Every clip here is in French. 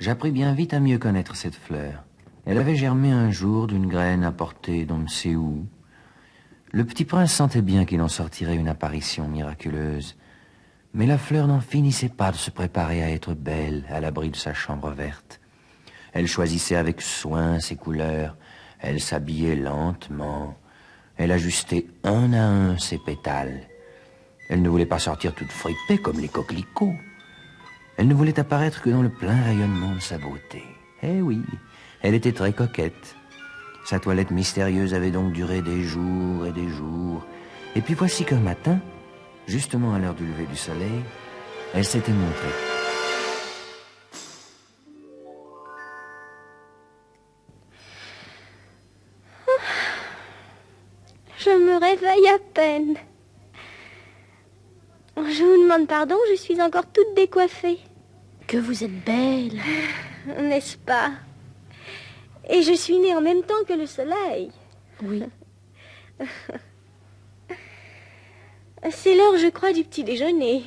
J'appris bien vite à mieux connaître cette fleur. Elle avait germé un jour d'une graine apportée d'on ne sait où. Le petit prince sentait bien qu'il en sortirait une apparition miraculeuse. Mais la fleur n'en finissait pas de se préparer à être belle à l'abri de sa chambre verte. Elle choisissait avec soin ses couleurs, elle s'habillait lentement, elle ajustait un à un ses pétales. Elle ne voulait pas sortir toute fripée comme les coquelicots. Elle ne voulait apparaître que dans le plein rayonnement de sa beauté. Eh oui, elle était très coquette. Sa toilette mystérieuse avait donc duré des jours et des jours. Et puis voici qu'un matin, justement à l'heure du lever du soleil, elle s'était montrée. Je me réveille à peine. Je vous demande pardon, je suis encore toute décoiffée. Que vous êtes belle. N'est-ce pas? Et je suis née en même temps que le soleil. Oui. C'est l'heure, je crois, du petit déjeuner.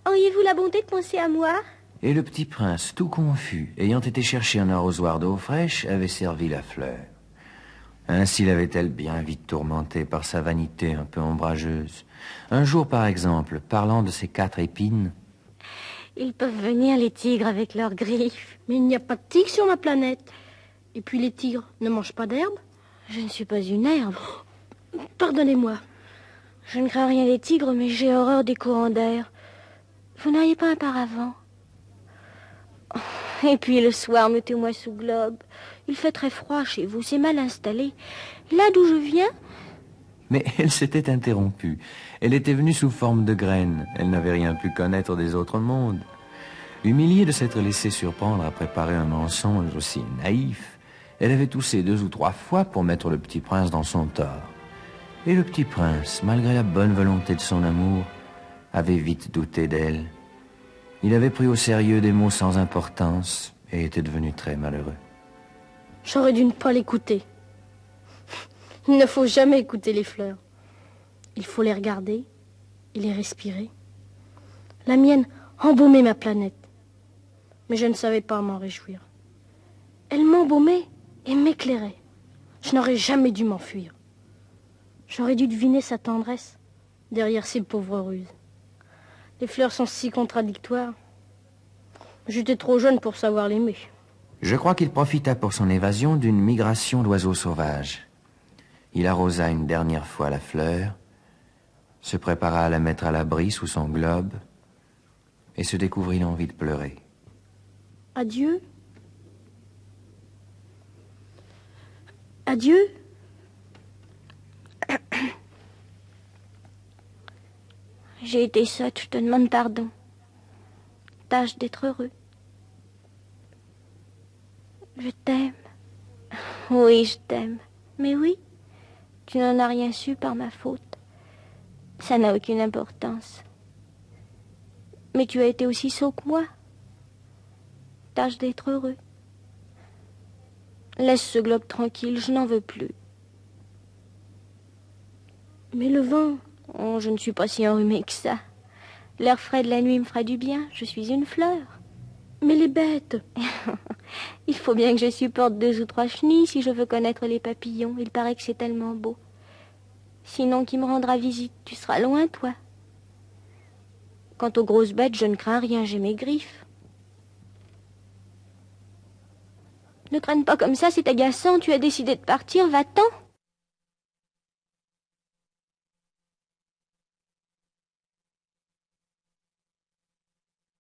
Auriez-vous la bonté de penser à moi? Et le petit prince, tout confus, ayant été chercher un arrosoir d'eau fraîche, avait servi la fleur. Ainsi l'avait-elle bien vite tourmentée par sa vanité un peu ombrageuse. Un jour, par exemple, parlant de ses 4 épines... Ils peuvent venir, les tigres, avec leurs griffes. Mais il n'y a pas de tigres sur ma planète. Et puis les tigres ne mangent pas d'herbe. Je ne suis pas une herbe. Pardonnez-moi. Je ne crains rien des tigres, mais j'ai horreur des courants d'air. Vous n'auriez pas un paravent? Et puis le soir, mettez-moi sous globe. Il fait très froid chez vous, c'est mal installé. Là d'où je viens... Mais elle s'était interrompue. Elle était venue sous forme de graine. Elle n'avait rien pu connaître des autres mondes. Humiliée de s'être laissée surprendre à préparer un mensonge aussi naïf, elle avait toussé 2 ou 3 fois pour mettre le petit prince dans son tort. Et le petit prince, malgré la bonne volonté de son amour, avait vite douté d'elle. Il avait pris au sérieux des mots sans importance et était devenu très malheureux. J'aurais dû ne pas l'écouter. Il ne faut jamais écouter les fleurs. Il faut les regarder et les respirer. La mienne embaumait ma planète. Mais je ne savais pas m'en réjouir. Elle m'embaumait et m'éclairait. Je n'aurais jamais dû m'enfuir. J'aurais dû deviner sa tendresse derrière ses pauvres ruses. Les fleurs sont si contradictoires. J'étais trop jeune pour savoir l'aimer. Je crois qu'il profita pour son évasion d'une migration d'oiseaux sauvages. Il arrosa une dernière fois la fleur, se prépara à la mettre à l'abri sous son globe et se découvrit l'envie de pleurer. Adieu. Adieu. J'ai été sotte, je te demande pardon. Tâche d'être heureux. Je t'aime. Oui, je t'aime. Mais oui, tu n'en as rien su par ma faute. Ça n'a aucune importance. Mais tu as été aussi sot que moi. Tâche d'être heureux. Laisse ce globe tranquille, je n'en veux plus. Mais le vent... Oh, je ne suis pas si enrhumée que ça. L'air frais de la nuit me fera du bien. Je suis une fleur. Mais les bêtes... Il faut bien que je supporte 2 ou 3 chenilles si je veux connaître les papillons. Il paraît que c'est tellement beau. Sinon, qui me rendra visite? Tu seras loin, toi. Quant aux grosses bêtes, je ne crains rien, j'ai mes griffes. Ne traîne pas comme ça, c'est agaçant. Tu as décidé de partir, va-t'en.